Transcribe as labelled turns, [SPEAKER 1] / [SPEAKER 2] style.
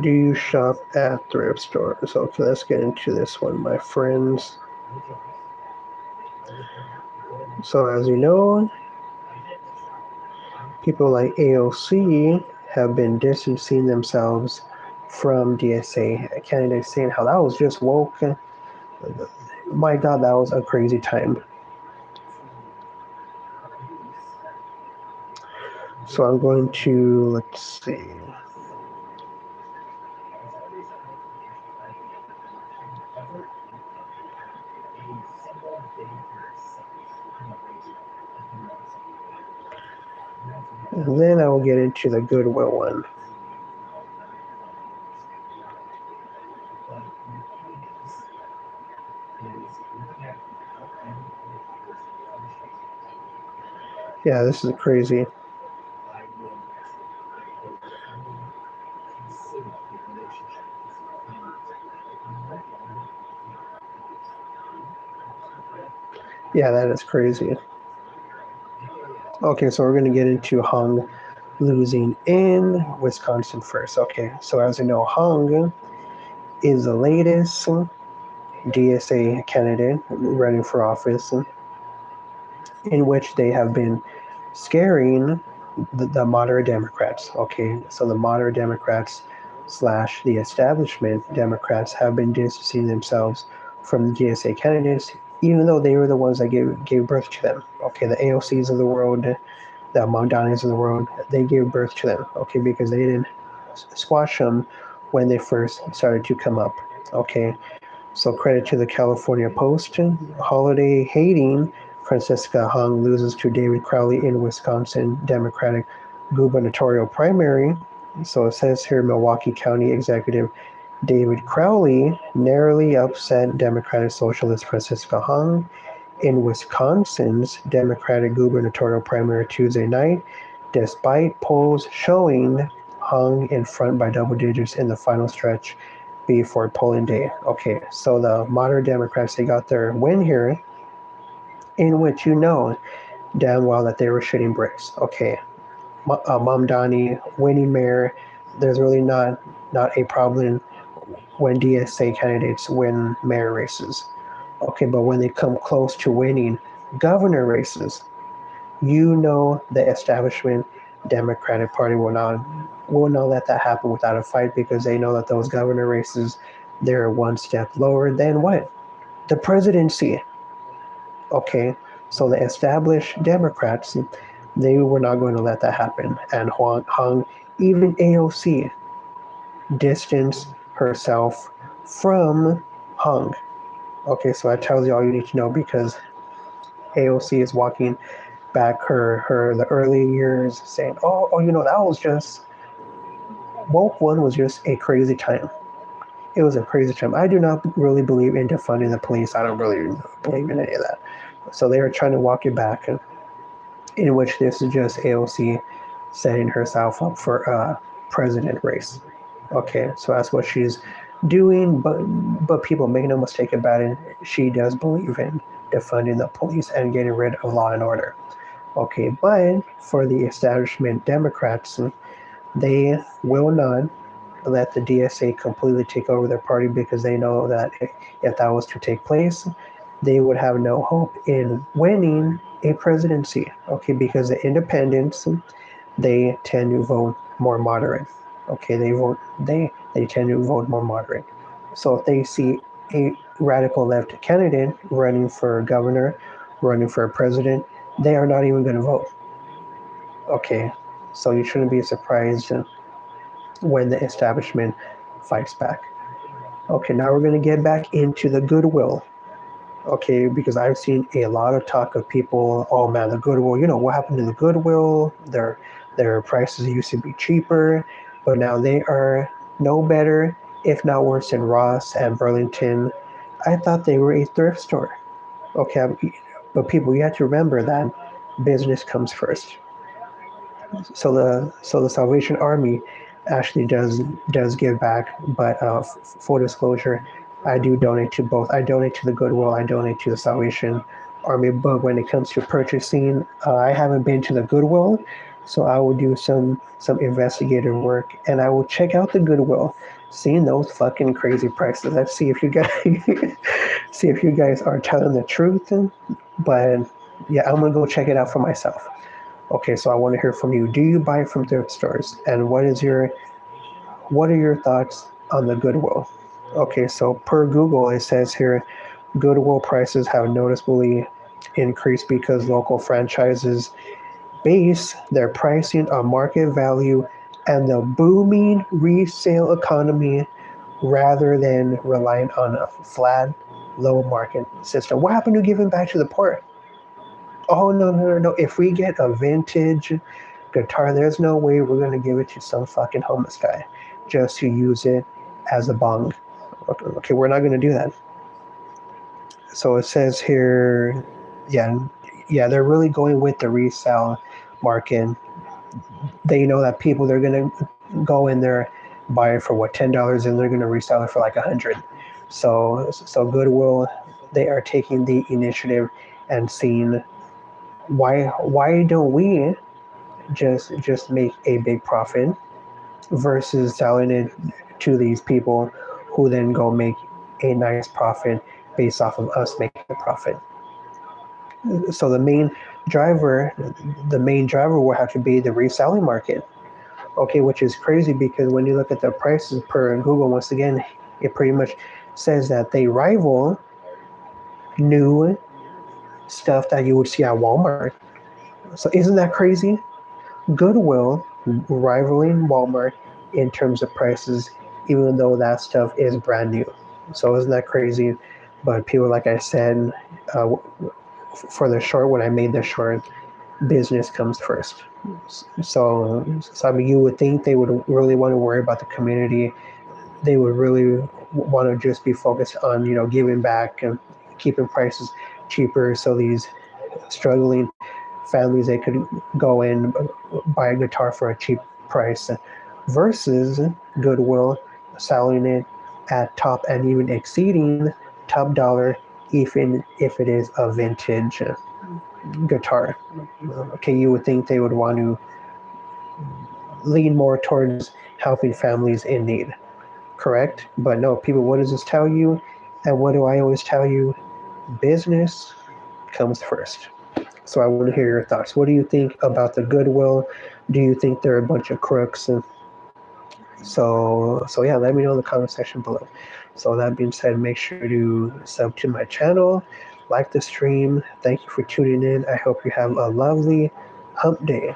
[SPEAKER 1] Do you shop at thrift stores? Okay, let's get into this one, my friends. So as you know, people like AOC have been distancing themselves from DSA candidates, saying how that was just woke. My God, that was a crazy time. So I'm going to, let's see. And then I will get into the Goodwill one. Yeah, this is crazy. Yeah, that is crazy. Okay, so we're going to get into Hung losing in Wisconsin first. Okay, so as you know, Hung is the latest DSA candidate running for office, in which they have been scaring the moderate Democrats. Okay, so the moderate Democrats slash the establishment Democrats have been distancing themselves from the DSA candidates, even though they were the ones that gave birth to them. Okay, the AOCs of the world, the Mamdanis of the world, they gave birth to them. Okay, because they didn't squash them when they first started to come up. Okay, so credit to the California Post. Holiday hating Francisca Hung loses to David Crowley in Wisconsin Democratic gubernatorial primary. So it says here Milwaukee County Executive David Crowley narrowly upset Democratic Socialist Francisca Hung in Wisconsin's Democratic gubernatorial primary Tuesday night, despite polls showing Hung in front by double digits in the final stretch before polling day. Okay, so the moderate Democrats, they got their win here, in which you know damn well that they were shooting bricks. Okay, Mamdani winning mayor, there's really not a problem when DSA candidates win mayor races. Okay, but when they come close to winning governor races, you know the establishment Democratic Party will not let that happen without a fight, because they know that those governor races, they're one step lower than what? The presidency. Okay, so the established Democrats, they were not going to let that happen. And Hung, even AOC, distanced herself from Hung. Okay, so that tells you all you need to know, because AOC is walking back her the early years, saying, oh, you know, that was just woke one was just a crazy time. It was a crazy time. I do not really believe in defunding the police. I don't really believe in any of that. So they are trying to walk it back, in which this is just AOC setting herself up for a president race. Okay, so that's what she's doing, but people make no mistake about it, she does believe in defunding the police and getting rid of law and order. Okay, but for the establishment Democrats, they will not let the DSA completely take over their party, because they know that if that was to take place, they would have no hope in winning a presidency. Okay, because the independents, they tend to vote more moderate. Okay, they tend to vote more moderate. So if they see a radical left candidate running for governor, running for president, they are not even going to vote. Okay, so you shouldn't be surprised when the establishment fights back. Okay, now we're going to get back into the goodwill. Okay, because I've seen a lot of talk of people, oh man, the goodwill, you know, what happened to the goodwill? Their prices used to be cheaper, but now they are no better, if not worse than Ross and Burlington. I thought they were a thrift store. Okay, but people, you have to remember that business comes first. So the Salvation Army actually does give back, but full disclosure, I do donate to both. I donate to the Goodwill. I donate to the Salvation Army. But when it comes to purchasing, I haven't been to the Goodwill So I will do some investigative work, and I will check out the Goodwill, seeing those fucking crazy prices. Let's see if you guys see if you guys are telling the truth. But yeah, I'm gonna go check it out for myself. Okay, so I want to hear from you. Do you buy from thrift stores, and what are your thoughts on the Goodwill? Okay, so per Google, it says here Goodwill prices have noticeably increased because local franchises base their pricing on market value and the booming resale economy rather than relying on a flat, low market system. What happened to giving back to the poor? Oh, no, no, no, no. If we get a vintage guitar, there's no way we're going to give it to some fucking homeless guy just to use it as a bong. Okay, we're not going to do that. So it says here, yeah, yeah, they're really going with the resale market. They know that people, they're going to go in there, buy it for what, $10, and they're going to resell it for like 100. So Goodwill, they are taking the initiative and seeing why don't we just make a big profit versus selling it to these people who then go make a nice profit based off of us making a profit. So the main driver will have to be the reselling market. Okay, which is crazy because when you look at the prices per Google, once again, it pretty much says that they rival new stuff that you would see at Walmart. So isn't that crazy? Goodwill rivaling Walmart in terms of prices, even though that stuff is brand new. So isn't that crazy? But people, like I said, uh, for the short, when I made the short, business comes first. So I mean, you would think they would really want to worry about the community. They would really want to just be focused on giving back and keeping prices cheaper, so these struggling families, they could go in, buy a guitar for a cheap price, versus Goodwill selling it at top and even exceeding top dollar, even if it is a vintage guitar. Okay, you would think they would want to lean more towards helping families in need, correct? But no, people, what does this tell you? And what do I always tell you? Business comes first. So I want to hear your thoughts. What do you think about the Goodwill? Do you think they're a bunch of crooks? So yeah, let me know in the comment section below. So that being said, make sure to sub to my channel, like the stream. Thank you for tuning in. I hope you have a lovely hump day.